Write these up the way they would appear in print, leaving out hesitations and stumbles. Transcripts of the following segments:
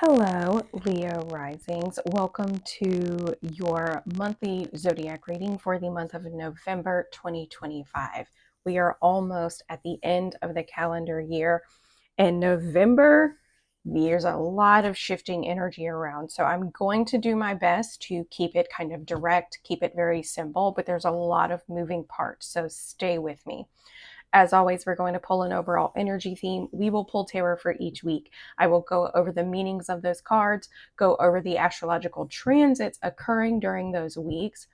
Hello, Leo risings. Welcome to your monthly zodiac reading for the month of November 2025. We are almost at the end of the calendar year, and November, there's a lot of shifting energy around. So I'm going to do my best to keep it kind of direct, keep it very simple, but there's a lot of moving parts. So stay with me. As always, we're going to pull an overall energy theme. We will pull tarot for each week. I will go over the meanings of those cards, go over the astrological transits occurring during those weeks,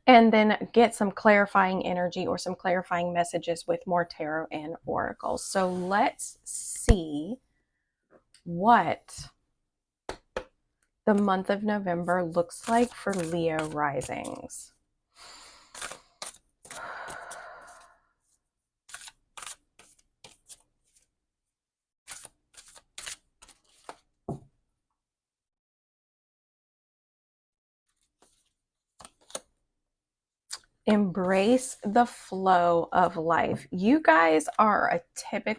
and then get some clarifying energy or some clarifying messages with more tarot and oracles. So let's see what the month of November looks like for Leo risings. Embrace the flow of life. You guys are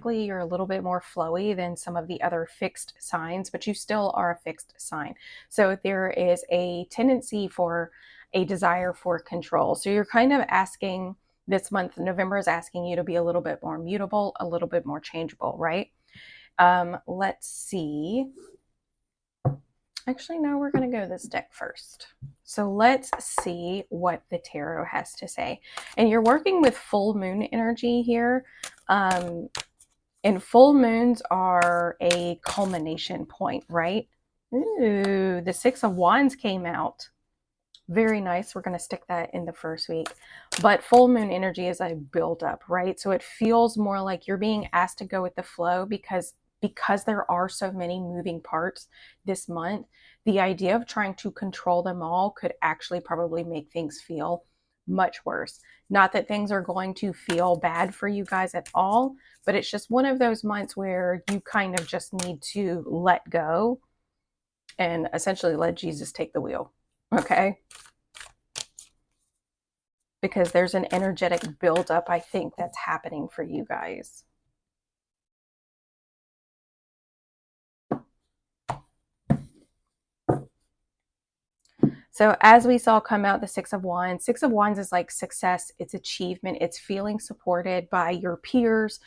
you're a little bit more flowy than some of the other fixed signs, but you still are a fixed sign. So there is a tendency for a desire for control. So you're kind of asking this month, November is asking you to be a little bit more mutable, a little bit more changeable, right? Let's see. Actually, no, we're going to go this deck first. So let's see what the tarot has to say. And you're working with full moon energy here. And full moons are a culmination point, right? Ooh, the Six of Wands came out. Very nice. We're going to stick that in the first week. But full moon energy is a buildup, right? So it feels more like you're being asked to go with the flow because there are so many moving parts this month. The idea of trying to control them all could actually probably make things feel much worse. Not that things are going to feel bad for you guys at all, but it's just one of those months where you kind of just need to let go and essentially let Jesus take the wheel. Okay? Because there's an energetic buildup, I think, that's happening for you guys. So as we saw come out the Six of Wands is like success, it's achievement, it's feeling supported by your peers,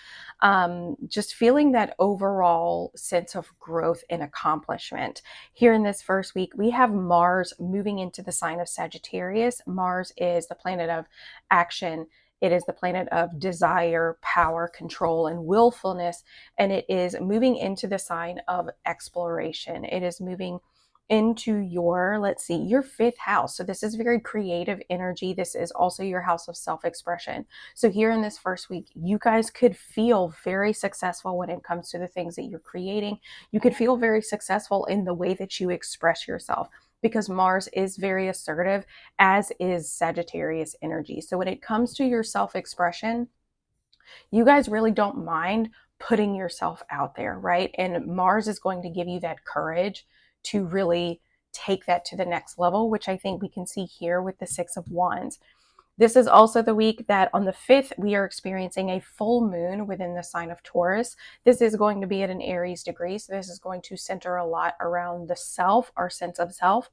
just feeling that overall sense of growth and accomplishment. Here in this first week, we have Mars moving into the sign of Sagittarius. Mars is the planet of action. It is the planet of desire, power, control, and willfulness. And it is moving into the sign of exploration. It is moving into your, let's see, your fifth house. So this is very creative energy. This is also your house of self-expression. So here in this first week, you guys could feel very successful when it comes to the things that you're creating. You could feel very successful in the way that you express yourself because Mars is very assertive, as is Sagittarius energy. So when it comes to your self-expression, you guys really don't mind putting yourself out there, right? And Mars is going to give you that courage to really take that to the next level, which I think we can see here with the Six of Wands. This is also the week that on the 5th, we are experiencing a full moon within the sign of Taurus. This is going to be at an Aries degree. So this is going to center a lot around the self, our sense of self.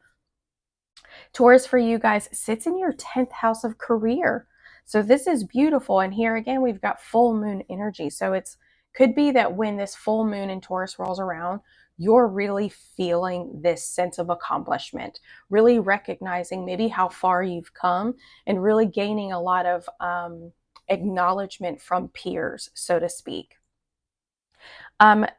Taurus for you guys sits in your 10th house of career. So this is beautiful. And here again, we've got full moon energy. So it's could be that when this full moon in Taurus rolls around, you're really feeling this sense of accomplishment, really recognizing maybe how far you've come and really gaining a lot of acknowledgement from peers, so to speak.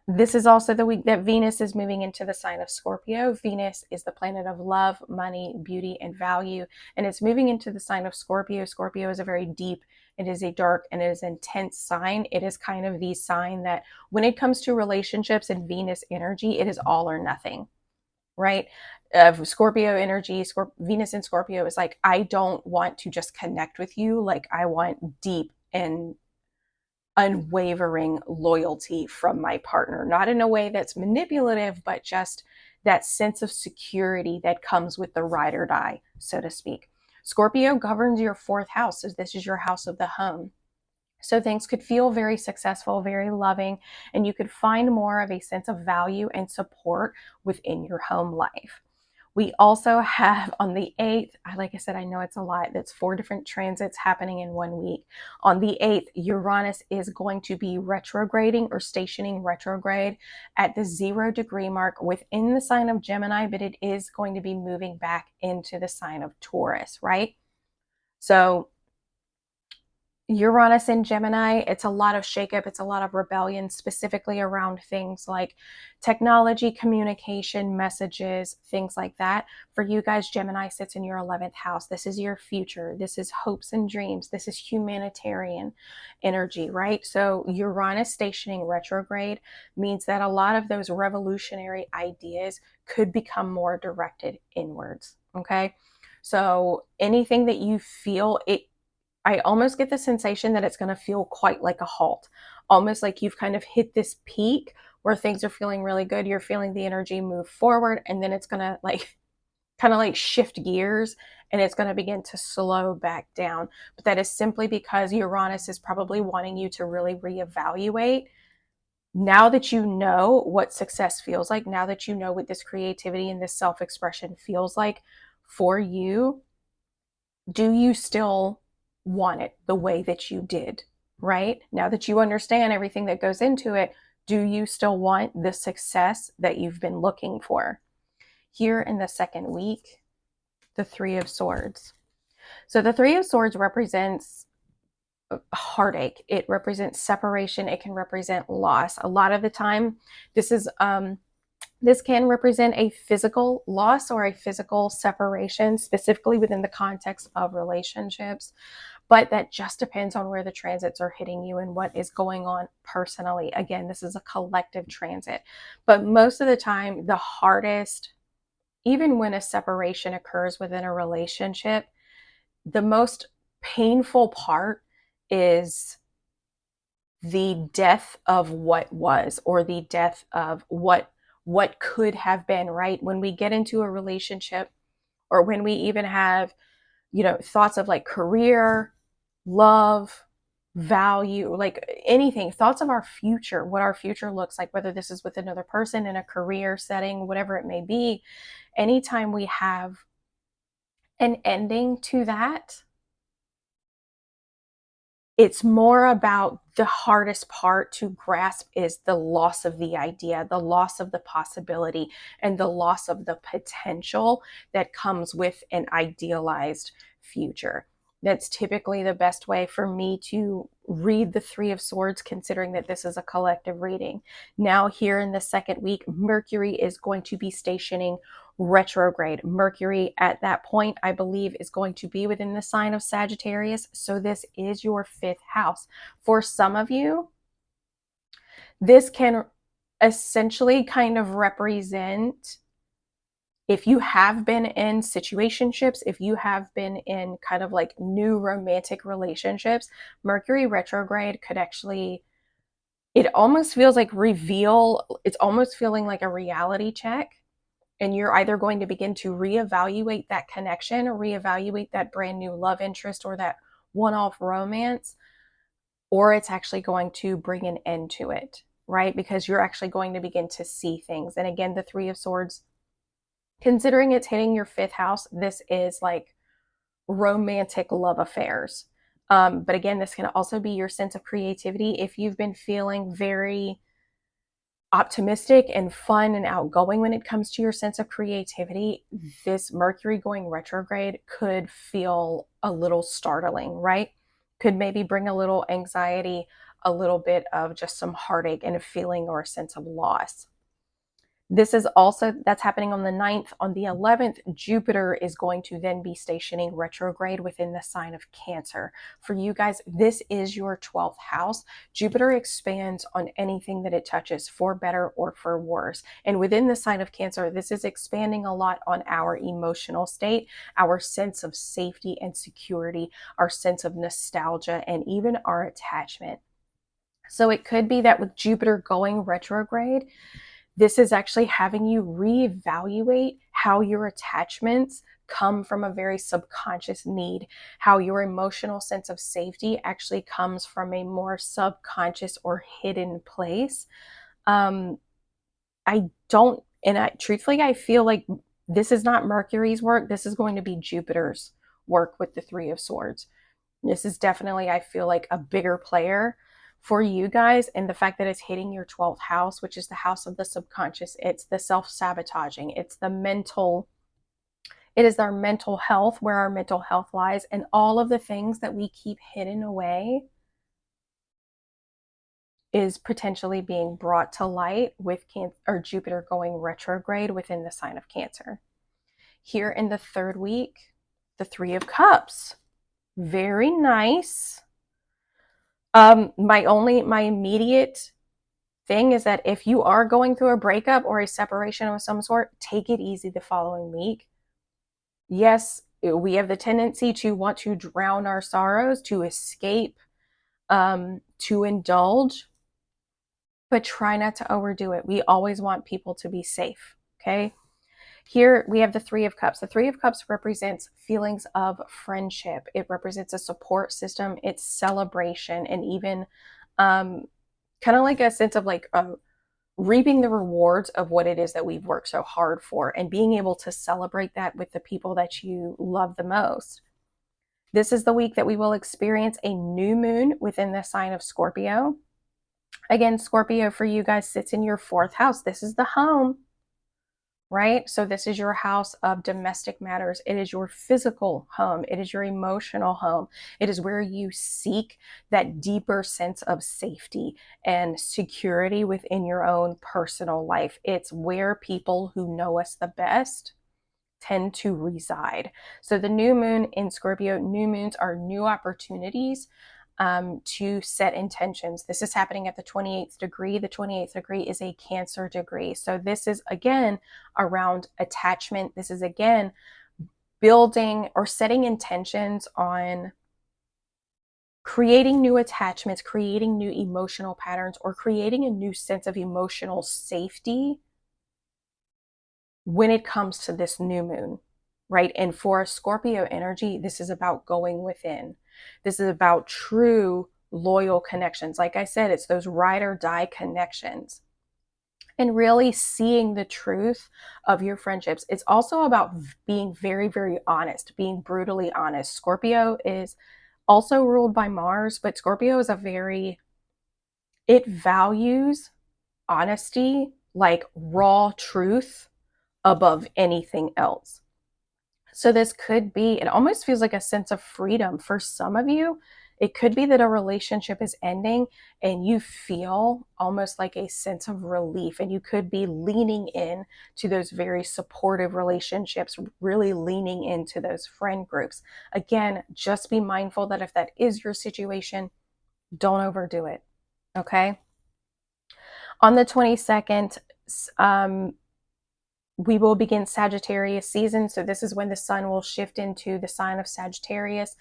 This is also the week that Venus is moving into the sign of Scorpio. Venus is the planet of love, money, beauty, and value, and it's moving into the sign of Scorpio. Scorpio is a very deep, it is a dark, and it is an intense sign. It is kind of the sign that when it comes to relationships and Venus energy, it is all or nothing, right? Scorpio energy, Venus in Scorpio is like, I don't want to just connect with you. Like, I want deep and unwavering loyalty from my partner, not in a way that's manipulative, but just that sense of security that comes with the ride or die, so to speak. Scorpio governs your 4th house, so this is your house of the home. So things could feel very successful, very loving, and you could find more of a sense of value and support within your home life. We also have on the 8th, like I said, I know it's a lot. That's 4 different transits happening in 1 week. On the 8th, Uranus is going to be retrograding or stationing retrograde at the 0 degree mark within the sign of Gemini, but it is going to be moving back into the sign of Taurus, right? So Uranus in Gemini, it's a lot of shakeup, it's a lot of rebellion, specifically around things like technology, communication, messages, things like that. For you guys, Gemini sits in your 11th house. This is your future. This is hopes and dreams. This is humanitarian energy, right? So Uranus stationing retrograde means that a lot of those revolutionary ideas could become more directed inwards, okay? So anything that you feel, I almost get the sensation that it's going to feel quite like a halt, almost like you've kind of hit this peak where things are feeling really good. You're feeling the energy move forward, and then it's going to kind of like shift gears, and it's going to begin to slow back down. But that is simply because Uranus is probably wanting you to really reevaluate. Now that you know what success feels like, now that you know what this creativity and this self-expression feels like for you, do you still want it the way that you did, right? Now that you understand everything that goes into it, do you still want the success that you've been looking for? Here in the second week, the Three of Swords. So the Three of Swords represents heartache. It represents separation. It can represent loss. A lot of the time, this can represent a physical loss or a physical separation, specifically within the context of relationships. But that just depends on where the transits are hitting you and what is going on personally. Again, this is a collective transit. But most of the time, the hardest, even when a separation occurs within a relationship, the most painful part is the death of what was, or the death of what could have been, right? When we get into a relationship, or when we even have, thoughts of like career, love, value, like anything, thoughts of our future, what our future looks like, whether this is with another person in a career setting, whatever it may be, anytime we have an ending to that, it's more about the hardest part to grasp is the loss of the idea, the loss of the possibility, and the loss of the potential that comes with an idealized future. That's typically the best way for me to read the Three of Swords, considering that this is a collective reading. Now, here in the second week, Mercury is going to be stationing retrograde. Mercury at that point, I believe, is going to be within the sign of Sagittarius. So this is your 5th house. For some of you, this can essentially kind of represent, if you have been in situationships, if you have been in kind of like new romantic relationships, Mercury retrograde could actually, it almost feels like it's almost feeling like a reality check. And you're either going to begin to reevaluate that connection, or reevaluate that brand new love interest, or that one-off romance, or it's actually going to bring an end to it, right? Because you're actually going to begin to see things. And again, the Three of Swords, considering it's hitting your 5th house, this is like romantic love affairs. But again, this can also be your sense of creativity. If you've been feeling very optimistic and fun and outgoing when it comes to your sense of creativity, this Mercury going retrograde could feel a little startling, right? Could maybe bring a little anxiety, a little bit of just some heartache and a feeling or a sense of loss. This is also, that's happening on the 9th. On the 11th, Jupiter is going to then be stationing retrograde within the sign of Cancer. For you guys, this is your 12th house. Jupiter expands on anything that it touches, for better or for worse. And within the sign of Cancer, this is expanding a lot on our emotional state, our sense of safety and security, our sense of nostalgia, and even our attachment. So it could be that with Jupiter going retrograde, this is actually having you reevaluate how your attachments come from a very subconscious need, how your emotional sense of safety actually comes from a more subconscious or hidden place. I don't, and I truthfully, I feel like this is not Mercury's work. This is going to be Jupiter's work with the Three of Swords. This is definitely, I feel like, a bigger player for you guys. And the fact that it's hitting your 12th house, which is the house of the subconscious, it's the self-sabotaging, it's the mental, it is our mental health, where our mental health lies, and all of the things that we keep hidden away is potentially being brought to light with Jupiter going retrograde within the sign of Cancer. Here in the third week, the Three of Cups. Very nice. My immediate thing is that if you are going through a breakup or a separation of some sort, take it easy the following week. Yes, we have the tendency to want to drown our sorrows, to escape, to indulge, but try not to overdo it. We always want people to be safe, okay? Here we have the Three of Cups. The Three of Cups represents feelings of friendship. It represents a support system. It's celebration, and even kind of like a sense of like reaping the rewards of what it is that we've worked so hard for, and being able to celebrate that with the people that you love the most. This is the week that we will experience a new moon within the sign of Scorpio. Again, Scorpio for you guys sits in your 4th house. This is the home, right? So this is your house of domestic matters. It is your physical home. It is your emotional home. It is where you seek that deeper sense of safety and security within your own personal life. It's where people who know us the best tend to reside. So the new moon in Scorpio, new moons are new opportunities to set intentions. This is happening at the 28th degree. The 28th degree is a Cancer degree. So this is again around attachment. This is again building or setting intentions on creating new attachments, creating new emotional patterns, or creating a new sense of emotional safety when it comes to this new moon, right? And for Scorpio energy, this is about going within. This is about true loyal connections. Like I said, it's those ride or die connections, and really seeing the truth of your friendships. It's also about being very, very honest, being brutally honest. Scorpio is also ruled by Mars, but Scorpio is it values honesty, like raw truth, above anything else. So this could be, it almost feels like a sense of freedom for some of you. It could be that a relationship is ending and you feel almost like a sense of relief, and you could be leaning in to those very supportive relationships, really leaning into those friend groups. Again, just be mindful that if that is your situation, don't overdo it, okay? On the 22nd, we will begin Sagittarius season. So this is when the sun will shift into the sign of Sagittarius,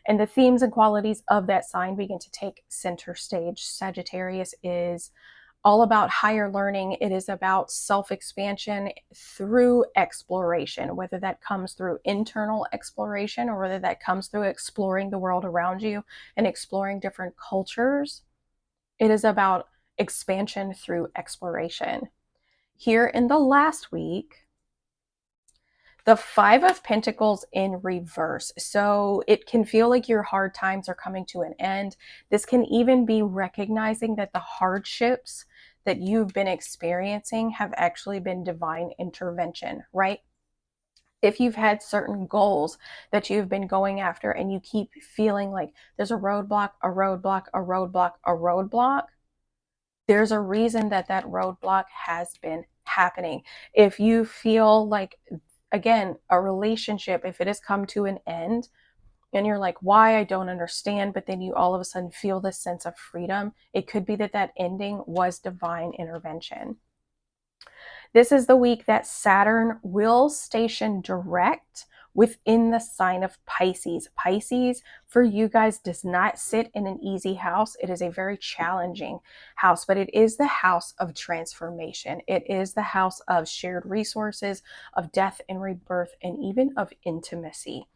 and the themes and qualities of that sign begin to take center stage. Sagittarius is all about higher learning. It is about self-expansion through exploration, whether that comes through internal exploration or whether that comes through exploring the world around you and exploring different cultures. It is about expansion through exploration. Here in the last week, the Five of Pentacles in reverse. So it can feel like your hard times are coming to an end. This can even be recognizing that the hardships that you've been experiencing have actually been divine intervention, right? If you've had certain goals that you've been going after and you keep feeling like there's a roadblock, a roadblock, a roadblock, a roadblock, there's a reason that that roadblock has been happening. If you feel like, again, a relationship, if it has come to an end and you're like, why? I don't understand. But then you all of a sudden feel this sense of freedom. It could be that that ending was divine intervention. This is the week that Saturn will station direct within the sign of Pisces. Pisces for you guys does not sit in an easy house. It is a very challenging house, but it is the house of transformation. It is the house of shared resources, of death and rebirth, and even of intimacy.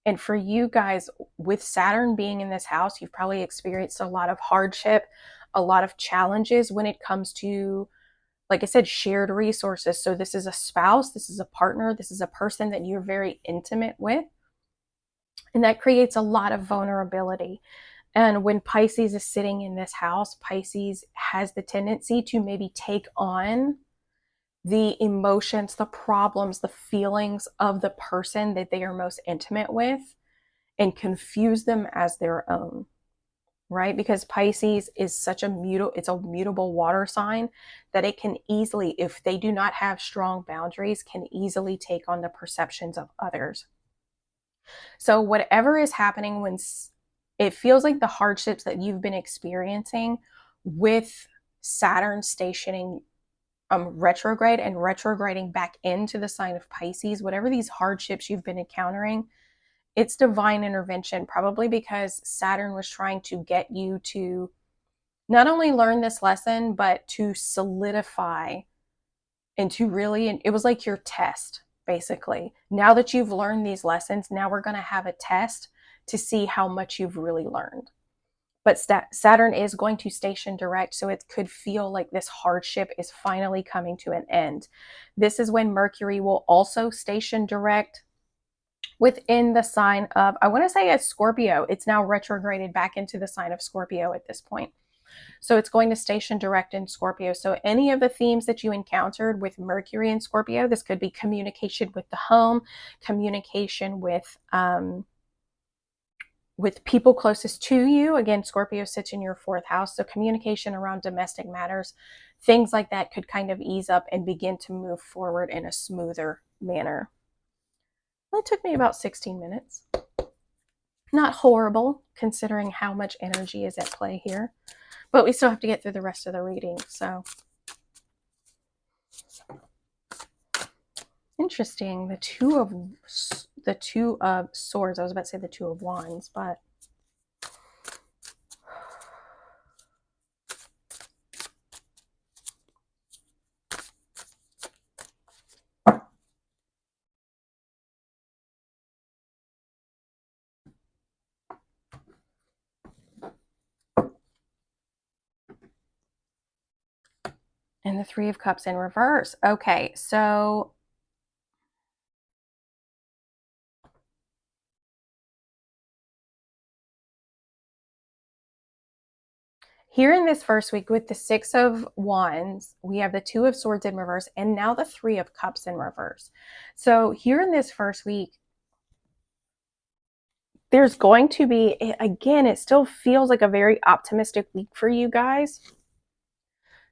And for you guys, with Saturn being in this house, you've probably experienced a lot of hardship, a lot of challenges when it comes to, like I said, shared resources. So this is a spouse, this is a partner, this is a person that you're very intimate with. And that creates a lot of vulnerability. And when Pisces is sitting in this house, Pisces has the tendency to maybe take on the emotions, the problems, the feelings of the person that they are most intimate with and confuse them as their own, right? Because Pisces is such a mutable water sign that it can easily, if they do not have strong boundaries, can easily take on the perceptions of others. So whatever is happening when it feels like the hardships that you've been experiencing with Saturn stationing retrograde and retrograding back into the sign of Pisces, whatever these hardships you've been encountering, it's divine intervention, probably because Saturn was trying to get you to not only learn this lesson, but to solidify and to really, it was like your test, basically. Now that you've learned these lessons, now we're going to have a test to see how much you've really learned. But Saturn is going to station direct, so it could feel like this hardship is finally coming to an end. This is when Mercury will also station direct within the sign of, I want to say it's Scorpio. It's now retrograded back into the sign of Scorpio at this point. So it's going to station direct in Scorpio. So any of the themes that you encountered with Mercury and Scorpio, this could be communication with the home, communication with people closest to you. Again, Scorpio sits in your 4th house. So communication around domestic matters, things like that could kind of ease up and begin to move forward in a smoother manner. It took me about 16 minutes. Not horrible, considering how much energy is at play here. But we still have to get through the rest of the reading, so. Interesting, the two of swords. I was about to say the 2 of wands, but and the 3 of cups in reverse. Okay, so here in this first week with the 6 of wands, we have the 2 of swords in reverse and now the 3 of cups in reverse. So here in this first week, there's going to be, again, it still feels like a very optimistic week for you guys.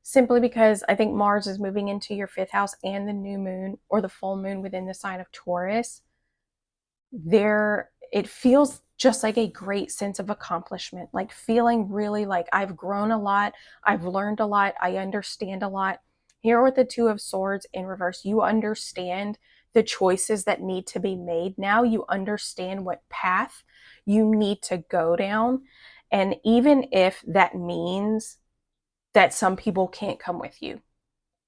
Simply because I think Mars is moving into your 5th house and the new moon or the full moon within the sign of Taurus. It feels just like a great sense of accomplishment, like feeling really like I've grown a lot, I've learned a lot, I understand a lot. Here with the 2 of swords in reverse, you understand the choices that need to be made now. You understand what path you need to go down. And even if that means that some people can't come with you,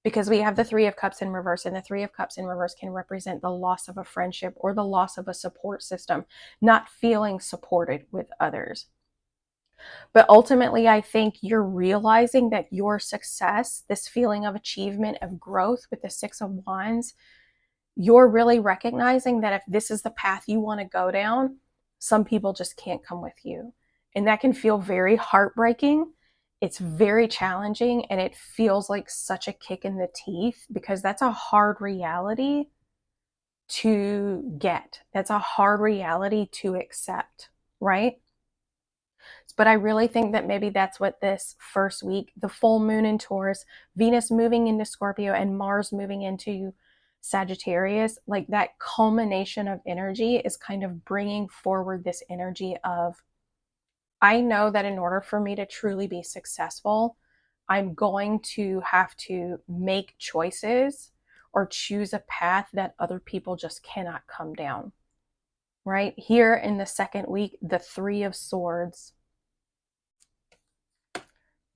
because we have the 3 of cups in reverse, and the 3 of cups in reverse can represent the loss of a friendship or the loss of a support system, not feeling supported with others. But ultimately, I think you're realizing that your success, this feeling of achievement, of growth with the 6 of wands, you're really recognizing that if this is the path you want to go down, some people just can't come with you. And that can feel very heartbreaking. It's very challenging, and it feels like such a kick in the teeth because that's a hard reality to get. That's a hard reality to accept, right? But I really think that maybe that's what this first week, the full moon in Taurus, Venus moving into Scorpio, and Mars moving into Sagittarius, like that culmination of energy is kind of bringing forward this energy of, I know that in order for me to truly be successful, I'm going to have to make choices or choose a path that other people just cannot come down. right? Here in the second week, the Three of Swords,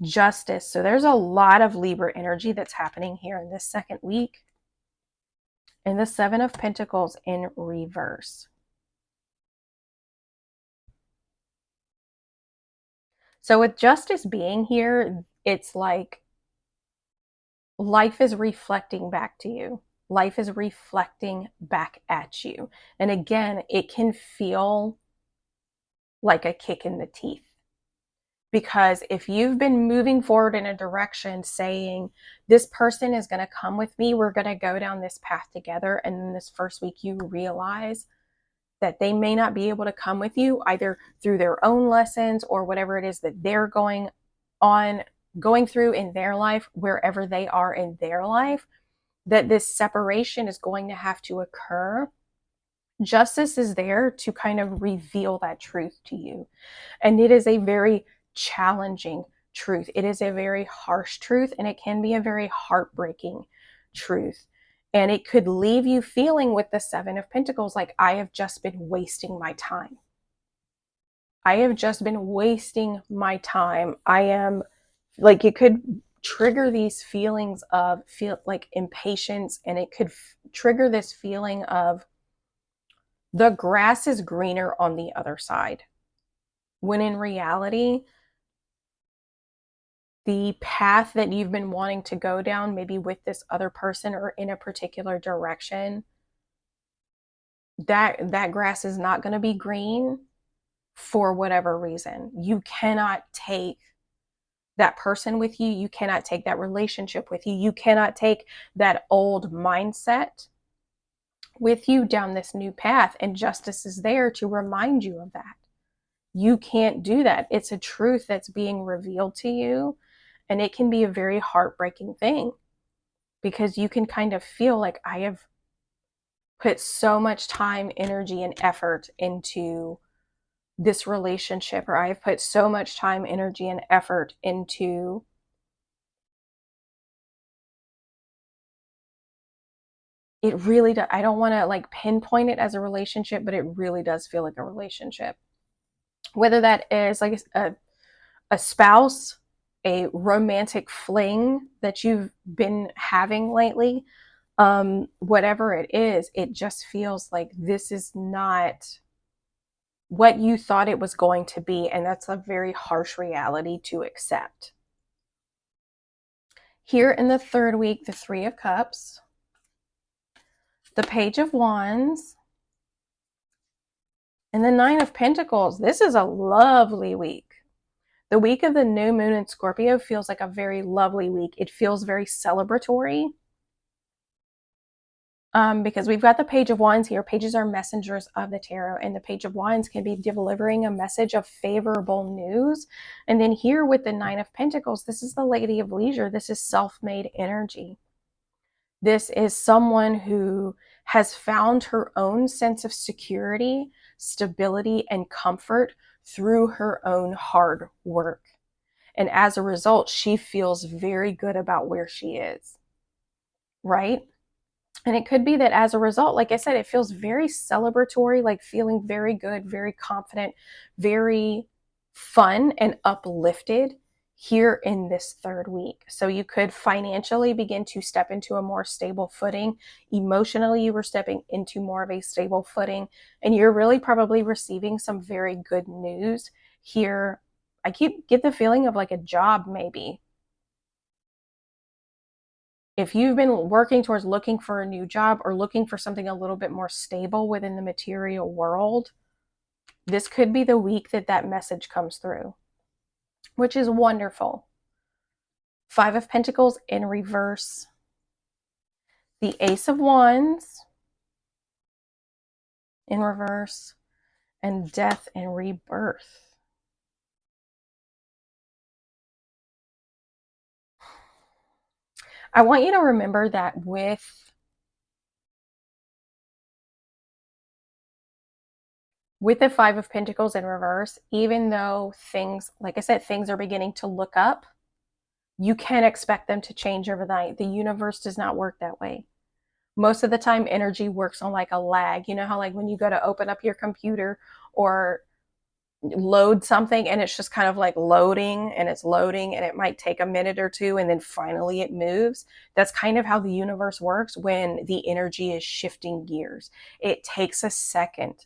Justice. So there's a lot of Libra energy that's happening here in this second week. And the Seven of Pentacles in reverse. So with Justice being here, it's like life is reflecting back to you. Life is reflecting back at you. And again, it can feel like a kick in the teeth. Because if you've been moving forward in a direction saying, this person is going to come with me, we're going to go down this path together. And then this first week you realize that they may not be able to come with you either through their own lessons or whatever it is that they're going through in their life, wherever they are in their life, that this separation is going to have to occur. Justice is there to kind of reveal that truth to you. And it is a very challenging truth. It is a very harsh truth, and it can be a very heartbreaking truth. And it could leave you feeling with the Seven of Pentacles like, I have just been wasting my time. I have just been wasting my time. I am like, it could trigger these feelings of like impatience, and it could trigger this feeling of the grass is greener on the other side. When in reality, the path that you've been wanting to go down, maybe with this other person or in a particular direction, that grass is not going to be green for whatever reason. You cannot take that person with you. You cannot take that relationship with you. You cannot take that old mindset with you down this new path. And Justice is there to remind you of that. You can't do that. It's a truth that's being revealed to you. And it can be a very heartbreaking thing, because you can kind of feel like, I have put so much time, energy, and effort into this relationship, or I have put so much time, energy, and effort into it. Really does. I don't want to like pinpoint it as a relationship, but it really does feel like a relationship. Whether that is like a spouse, a romantic fling that you've been having lately, whatever it is, it just feels like this is not what you thought it was going to be. And that's a very harsh reality to accept. Here in the third week, the Three of Cups, the Page of Wands, and the Nine of Pentacles. This is a lovely week. The week of the new moon in Scorpio feels like a very lovely week. It feels very celebratory. Because we've got the Page of Wands here. Pages are messengers of the tarot, and the Page of Wands can be delivering a message of favorable news. And then here with the Nine of Pentacles, this is the Lady of Leisure. This is self-made energy. This is someone who has found her own sense of security, stability, and comfort through her own hard work. And as a result, she feels very good about where she is, right? And it could be that as a result, like I said, it feels very celebratory, like feeling very good, very confident, very fun and uplifted here in this third week. So you could financially begin to step into a more stable footing. Emotionally, you were stepping into more of a stable footing, and you're really probably receiving some very good news here. I get the feeling of like a job, maybe. If you've been working towards looking for a new job or looking for something a little bit more stable within the material world, this could be the week that that message comes through, which is wonderful. Five of Pentacles in reverse, the Ace of Wands in reverse, and Death and Rebirth. I want you to remember that with the Five of Pentacles in reverse, even though things, like I said, things are beginning to look up, you can't expect them to change overnight. The universe does not work that way. Most of the time, energy works on like a lag. You know how like when you go to open up your computer or load something and it's just kind of like loading and it's loading and it might take a minute or two and then finally it moves. That's kind of how the universe works when the energy is shifting gears. It takes a second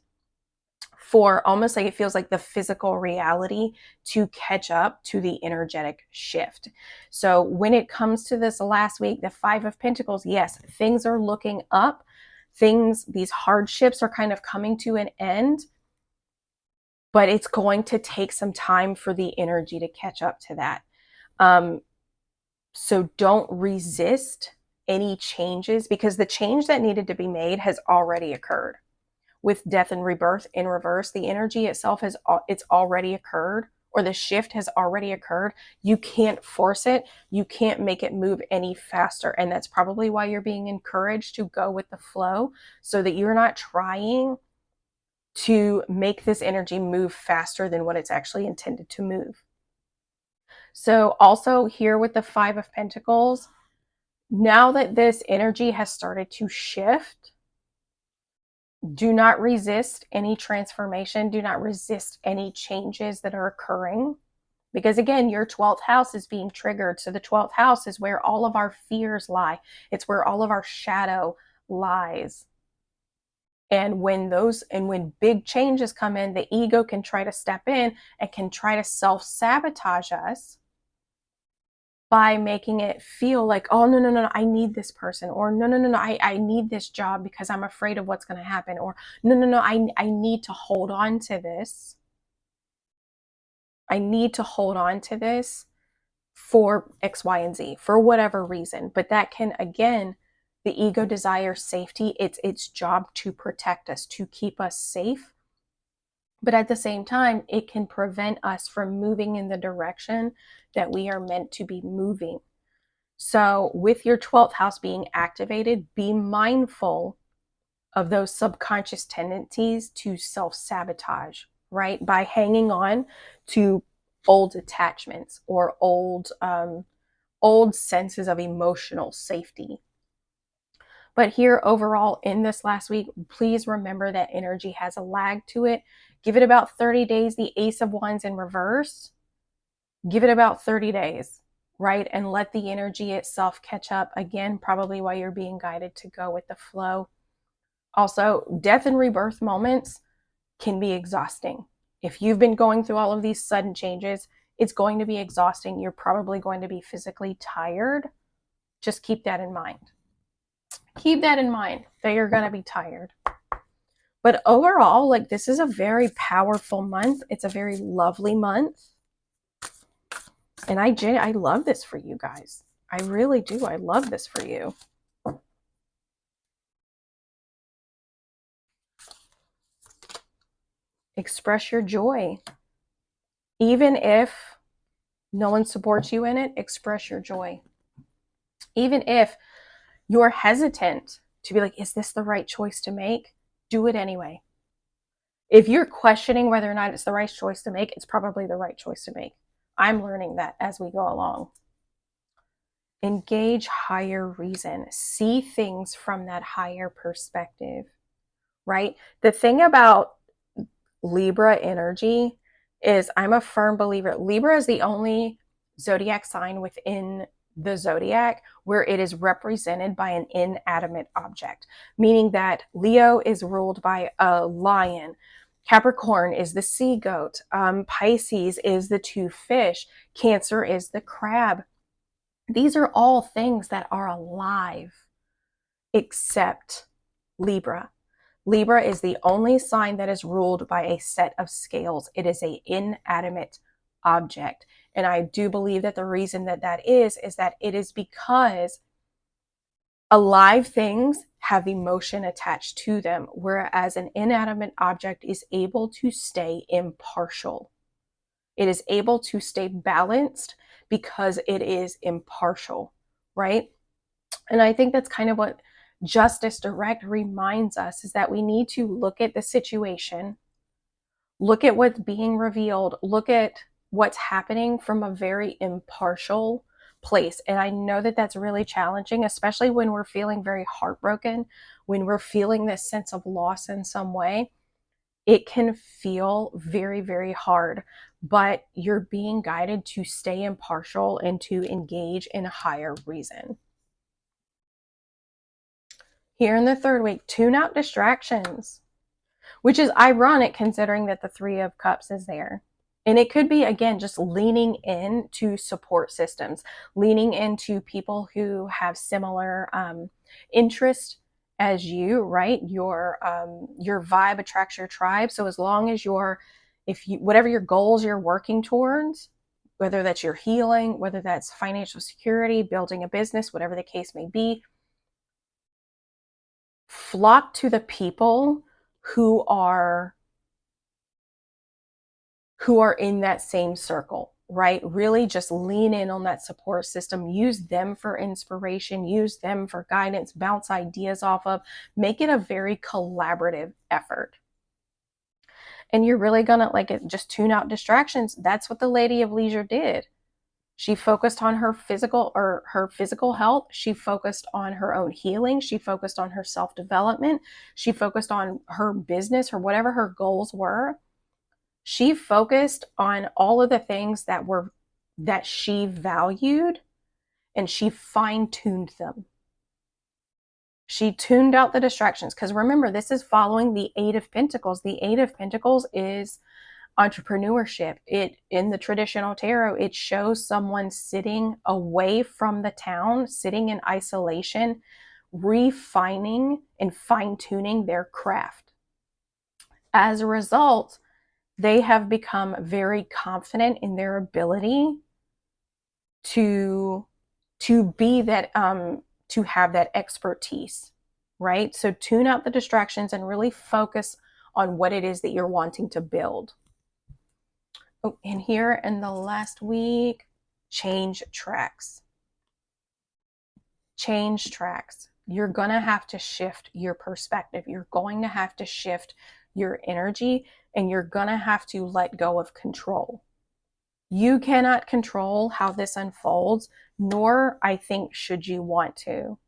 for almost like it feels like the physical reality to catch up to the energetic shift. So when it comes to this last week, the Five of Pentacles, yes, things are looking up. These hardships are kind of coming to an end, but it's going to take some time for the energy to catch up to that. So don't resist any changes, because the change that needed to be made has already occurred. With death and rebirth in reverse, the energy itself it's already occurred, or the shift has already occurred. You can't force it. You can't make it move any faster. And that's probably why you're being encouraged to go with the flow, so that you're not trying to make this energy move faster than what it's actually intended to move. So also here with the Five of Pentacles, now that this energy has started to shift, do not resist any transformation. Do not resist any changes that are occurring. Because again, your 12th house is being triggered. So the 12th house is where all of our fears lie. It's where all of our shadow lies. And when big changes come in, the ego can try to step in and can try to self-sabotage us by making it feel like, oh, no, I need this person, or no, I need this job because I'm afraid of what's going to happen, or no, I need to hold on to this. I need to hold on to this for X, Y, and Z, for whatever reason. But that can, again, the ego desires safety. It's its job to protect us, to keep us safe. But at the same time, it can prevent us from moving in the direction that we are meant to be moving. So with your 12th house being activated, be mindful of those subconscious tendencies to self-sabotage, right? By hanging on to old attachments or old senses of emotional safety. But here overall in this last week, please remember that energy has a lag to it. Give it about 30 days. The Ace of Wands in reverse, give it about 30 days, right? And let the energy itself catch up. Again, probably why you're being guided to go with the flow. Also, death and rebirth moments can be exhausting. If you've been going through all of these sudden changes, it's going to be exhausting. You're probably going to be physically tired. Just keep that in mind. Keep that in mind, that you're going to be tired. But overall, like, this is a very powerful month. It's a very lovely month. And I love this for you guys. I really do. I love this for you. Express your joy. Even if no one supports you in it, express your joy. Even if you're hesitant to be like, is this the right choice to make? Do it anyway. If you're questioning whether or not it's the right choice to make, it's probably the right choice to make. I'm learning that as we go along. Engage higher reason. See things from that higher perspective, right? The thing about Libra energy is, I'm a firm believer, Libra is the only zodiac sign within the zodiac where it is represented by an inanimate object, meaning that Leo is ruled by a lion, Capricorn is the sea goat, Pisces is the two fish, Cancer is the crab. These are all things that are alive, except Libra. Libra is the only sign that is ruled by a set of scales. It is an inanimate object. And I do believe that the reason that is that it is because alive things have emotion attached to them, whereas an inanimate object is able to stay impartial. It is able to stay balanced because it is impartial, right? And I think that's kind of what Justice Direct reminds us, is that we need to look at the situation, look at what's being revealed, look at what's happening from a very impartial place. And I know that that's really challenging, especially when we're feeling very heartbroken, when we're feeling this sense of loss in some way. It can feel very, very hard, but you're being guided to stay impartial and to engage in a higher reason. Here in the third week, tune out distractions, which is ironic considering that the Three of Cups is there. And it could be, again, just leaning into support systems, leaning into people who have similar interest as you, right? Your vibe attracts your tribe. So as long as whatever your goals you're working towards, whether that's your healing, whether that's financial security, building a business, whatever the case may be, flock to the people who are in that same circle, right? Really just lean in on that support system. Use them for inspiration, use them for guidance, bounce ideas off of, make it a very collaborative effort. And you're really gonna just tune out distractions. That's what the Lady of Leisure did. She focused on her physical health. She focused on her own healing. She focused on her self-development. She focused on her business or whatever her goals were. She focused on all of the things that she valued, and she fine-tuned them. She tuned out the distractions, because remember, this is following the Eight of Pentacles. The Eight of Pentacles is entrepreneurship. In the traditional tarot, it shows someone sitting away from the town, sitting in isolation, refining and fine-tuning their craft. As a result, they have become very confident in their ability to be that to have that expertise, right? So tune out the distractions and really focus on what it is that you're wanting to build. Oh, and here in the last week, change tracks. Change tracks. You're going to have to shift your perspective. You're going to have to shift your energy, and you're going to have to let go of control. You cannot control how this unfolds, nor I think should you want to.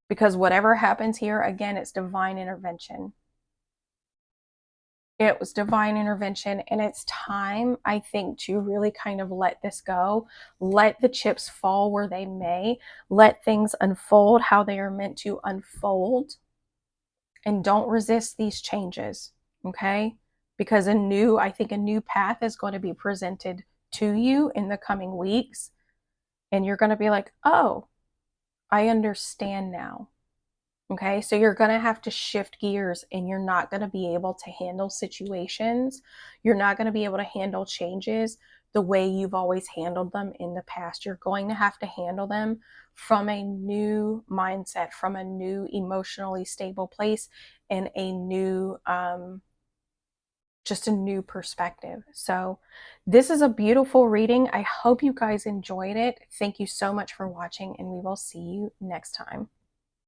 Because whatever happens here, again, it's divine intervention. It was divine intervention, and it's time, I think, to really kind of let this go. Let the chips fall where they may. Let things unfold how they are meant to unfold. And don't resist these changes, okay? Because I think a new path is going to be presented to you in the coming weeks. And you're going to be like, oh, I understand now. Okay, so you're going to have to shift gears, and you're not going to be able to handle situations. You're not going to be able to handle changes the way you've always handled them in the past. You're going to have to handle them from a new mindset, from a new emotionally stable place, and a new, just a new perspective. So this is a beautiful reading. I hope you guys enjoyed it. Thank you so much for watching, and we will see you next time.